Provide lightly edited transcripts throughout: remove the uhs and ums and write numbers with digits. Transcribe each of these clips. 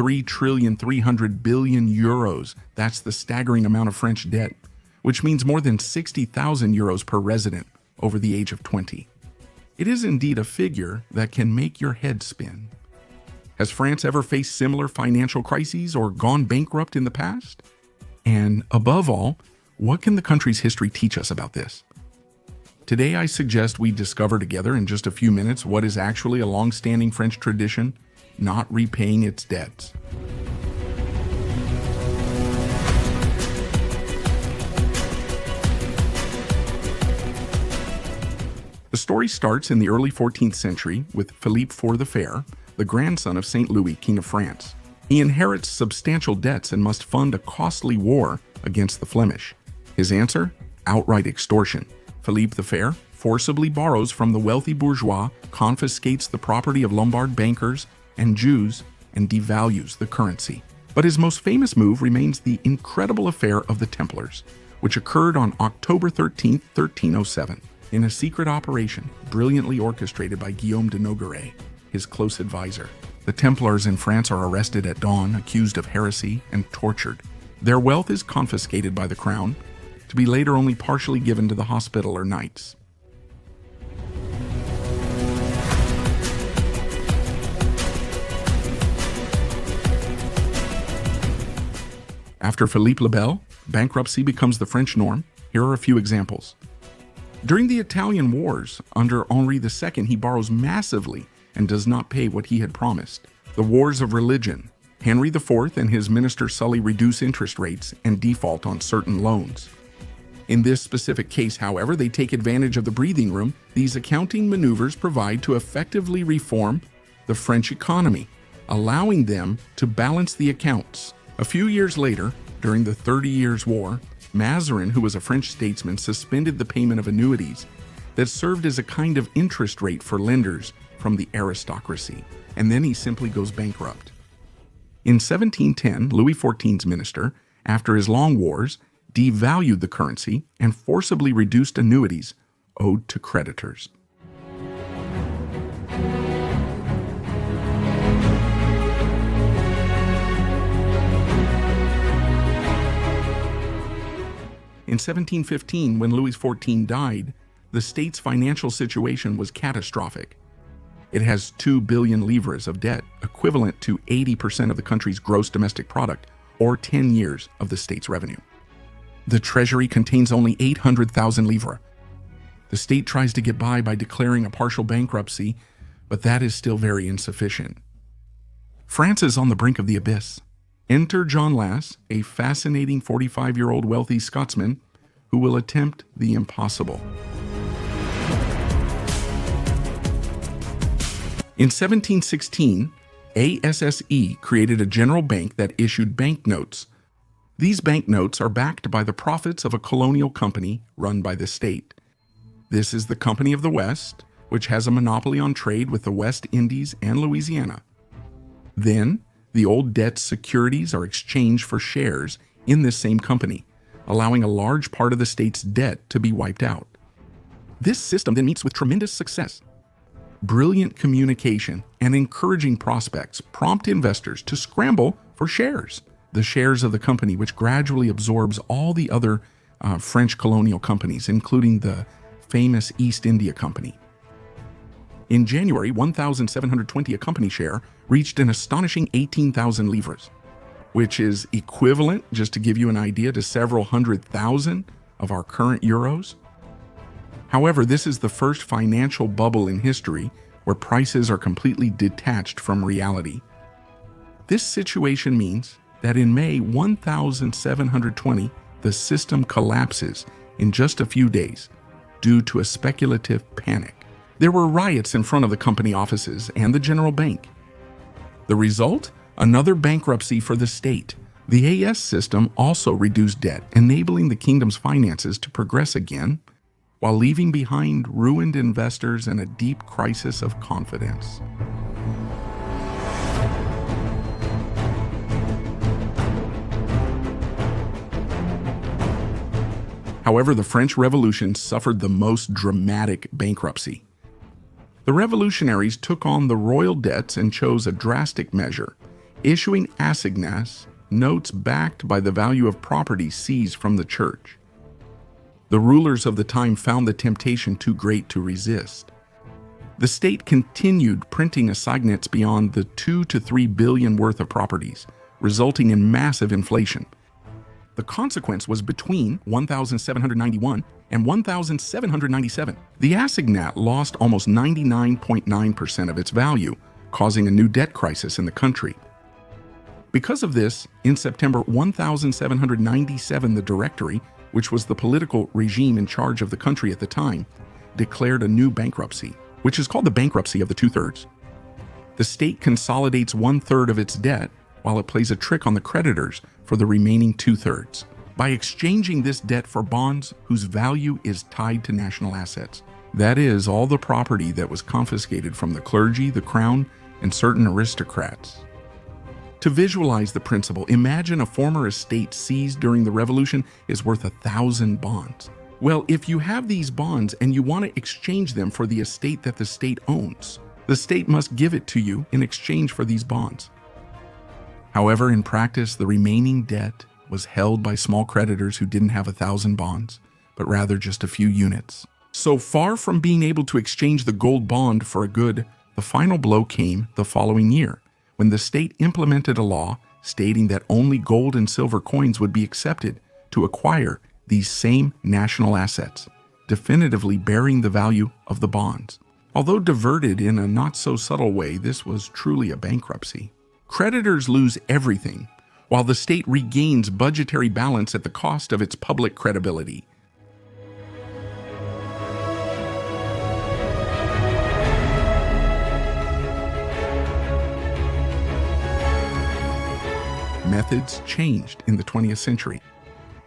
3,300,000,000,000 euros. That's the staggering amount of French debt, which means more than 60,000 euros per resident over the age of 20. It is indeed a figure that can make your head spin. Has France ever faced similar financial crises or gone bankrupt in the past? And above all, what can the country's history teach us about this? Today, I suggest we discover together in just a few minutes what is actually a long-standing French tradition, not repaying its debts. The story starts in the early 14th century with Philippe the Fair, the grandson of St. Louis, King of France. He inherits substantial debts and must fund a costly war against the Flemish. His answer? Outright extortion. Philippe the Fair forcibly borrows from the wealthy bourgeois, confiscates the property of Lombard bankers and Jews, and devalues the currency. But his most famous move remains the incredible affair of the Templars, which occurred on October 13, 1307, in a secret operation brilliantly orchestrated by Guillaume de Nogaret, his close advisor. The Templars in France are arrested at dawn, accused of heresy, and tortured. Their wealth is confiscated by the crown, to be later only partially given to the Hospitaller Knights. After Philippe le Bel, bankruptcy becomes the French norm. Here are a few examples. During the Italian Wars, under Henri II, he borrows massively and does not pay what he had promised. The Wars of Religion. Henry IV and his minister Sully reduce interest rates and default on certain loans. In this specific case, however, they take advantage of the breathing room these accounting maneuvers provide to effectively reform the French economy, allowing them to balance the accounts. A few years later, during the 30 Years' War, Mazarin, who was a French statesman, suspended the payment of annuities that served as a kind of interest rate for lenders from the aristocracy, and then he simply goes bankrupt. In 1710, Louis XIV's minister, after his long wars, devalued the currency and forcibly reduced annuities owed to creditors. In 1715, when Louis XIV died, the state's financial situation was catastrophic. It has 2 billion livres of debt, equivalent to 80% of the country's gross domestic product, or 10 years of the state's revenue. The treasury contains only 800,000 livres. The state tries to get by declaring a partial bankruptcy, but that is still very insufficient. France is on the brink of the abyss. Enter John Lass, a fascinating 45-year-old wealthy Scotsman who will attempt the impossible. In 1716, ASSE created a general bank that issued banknotes. These banknotes are backed by the profits of a colonial company run by the state. This is the Company of the West, which has a monopoly on trade with the West Indies and Louisiana. Then, the old debt securities are exchanged for shares in this same company, allowing a large part of the state's debt to be wiped out. This system then meets with tremendous success. Brilliant communication and encouraging prospects prompt investors to scramble for shares, the shares of the company, which gradually absorbs all the other French colonial companies, including the famous East India Company. In January, 1,720 a company share reached an astonishing 18,000 livres, which is equivalent, just to give you an idea, to several hundred thousand of our current euros. However, this is the first financial bubble in history where prices are completely detached from reality. This situation means that in May 1,720, the system collapses in just a few days due to a speculative panic. There were riots in front of the company offices and the general bank. The result? Another bankruptcy for the state. The AS system also reduced debt, enabling the kingdom's finances to progress again, while leaving behind ruined investors and a deep crisis of confidence. However, the French Revolution suffered the most dramatic bankruptcy. The revolutionaries took on the royal debts and chose a drastic measure, issuing assignats, notes backed by the value of property seized from the church. The rulers of the time found the temptation too great to resist. The state continued printing assignats beyond the 2 to 3 billion worth of properties, resulting in massive inflation. The consequence was between 1791 and 1797. The assignat lost almost 99.9% of its value, causing a new debt crisis in the country. Because of this, in September 1797, the Directory, which was the political regime in charge of the country at the time, declared a new bankruptcy, which is called the bankruptcy of the two-thirds. The state consolidates one-third of its debt while it plays a trick on the creditors for the remaining two-thirds by exchanging this debt for bonds whose value is tied to national assets. That is, all the property that was confiscated from the clergy, the crown, and certain aristocrats. To visualize the principle, imagine a former estate seized during the Revolution is worth 1,000 bonds. Well, if you have these bonds and you want to exchange them for the estate that the state owns, the state must give it to you in exchange for these bonds. However, in practice, the remaining debt was held by small creditors who didn't have 1,000 bonds, but rather just a few units. So far from being able to exchange the gold bond for a good, the final blow came the following year, when the state implemented a law stating that only gold and silver coins would be accepted to acquire these same national assets, definitively bearing the value of the bonds. Although diverted in a not-so-subtle way, this was truly a bankruptcy. Creditors lose everything, while the state regains budgetary balance at the cost of its public credibility. Methods changed in the 20th century.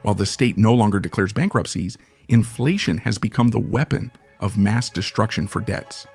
While the state no longer declares bankruptcies, inflation has become the weapon of mass destruction for debts.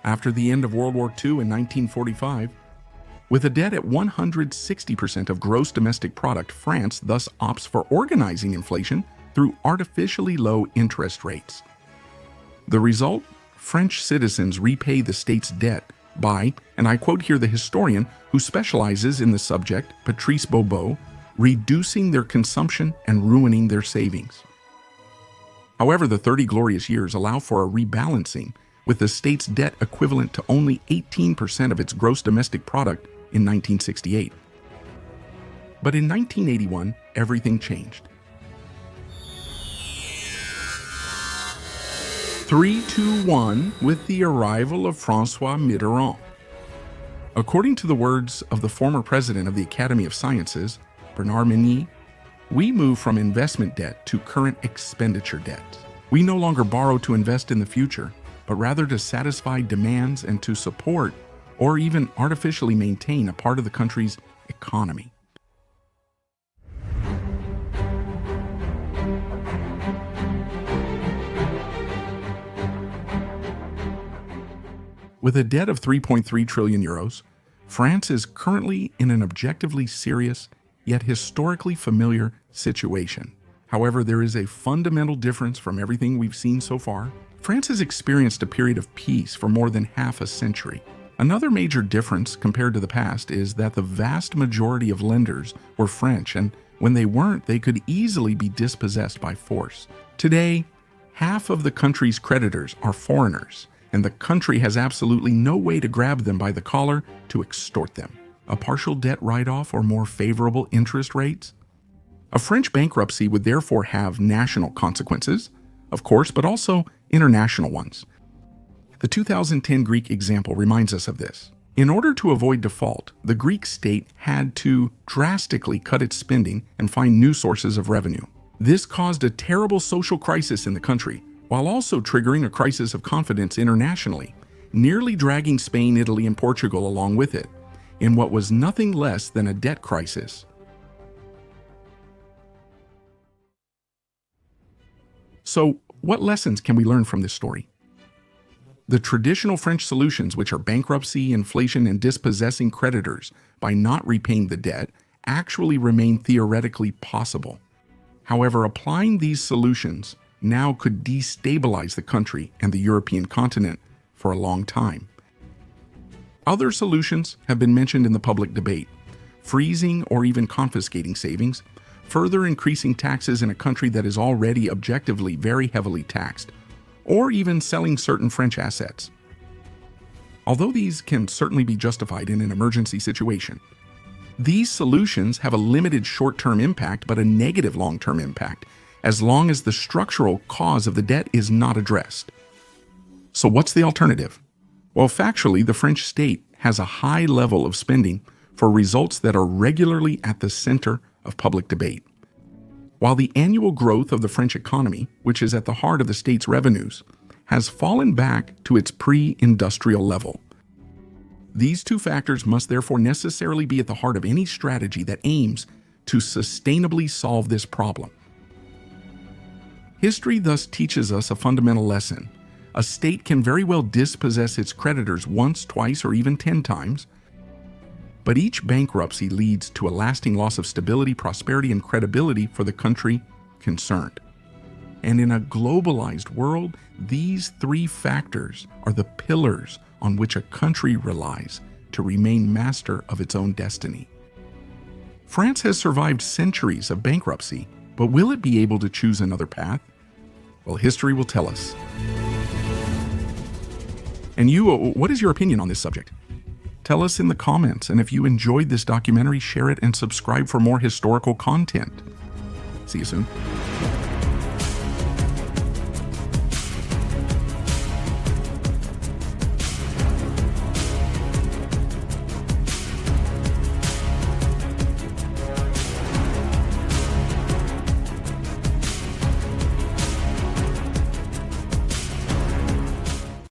After the end of World War II in 1945, with a debt at 160% of gross domestic product, France thus opts for organizing inflation through artificially low interest rates. The result? French citizens repay the state's debt by, and I quote here the historian who specializes in the subject, Patrice Bobeau, reducing their consumption and ruining their savings. However, the 30 glorious years allow for a rebalancing, with the state's debt equivalent to only 18% of its gross domestic product in 1968. But in 1981, everything changed. 3-2-1 with the arrival of François Mitterrand. According to the words of the former president of the Academy of Sciences, Bernard Meunier, we move from investment debt to current expenditure debt. We no longer borrow to invest in the future, but rather to satisfy demands and to support or even artificially maintain a part of the country's economy. With a debt of 3.3 trillion euros, France is currently in an objectively serious, yet historically familiar situation. However, there is a fundamental difference from everything we've seen so far. France has experienced a period of peace for more than half a century. Another major difference compared to the past is that the vast majority of lenders were French, and when they weren't, they could easily be dispossessed by force. Today, half of the country's creditors are foreigners, and the country has absolutely no way to grab them by the collar to extort them. A partial debt write-off or more favorable interest rates? A French bankruptcy would therefore have national consequences, of course, but also international ones. The 2010 Greek example reminds us of this. In order to avoid default, the Greek state had to drastically cut its spending and find new sources of revenue. This caused a terrible social crisis in the country, while also triggering a crisis of confidence internationally, nearly dragging Spain, Italy, and Portugal along with it, in what was nothing less than a debt crisis. So, what lessons can we learn from this story? The traditional French solutions, which are bankruptcy, inflation, and dispossessing creditors by not repaying the debt, actually remain theoretically possible. However, applying these solutions now could destabilize the country and the European continent for a long time. Other solutions have been mentioned in the public debate: freezing or even confiscating savings, further increasing taxes in a country that is already objectively very heavily taxed, or even selling certain French assets. Although these can certainly be justified in an emergency situation, these solutions have a limited short-term impact but a negative long-term impact as long as the structural cause of the debt is not addressed. So what's the alternative? Well, factually, the French state has a high level of spending for results that are regularly at the center of public debate. While the annual growth of the French economy, which is at the heart of the state's revenues, has fallen back to its pre-industrial level. These two factors must therefore necessarily be at the heart of any strategy that aims to sustainably solve this problem. History thus teaches us a fundamental lesson. A state can very well dispossess its creditors once, twice, or even 10 times, but each bankruptcy leads to a lasting loss of stability, prosperity, and credibility for the country concerned. And in a globalized world, these three factors are the pillars on which a country relies to remain master of its own destiny. France has survived centuries of bankruptcy, but will it be able to choose another path? Well, history will tell us. And you, what is your opinion on this subject? Tell us in the comments, and if you enjoyed this documentary, share it and subscribe for more historical content. See you soon.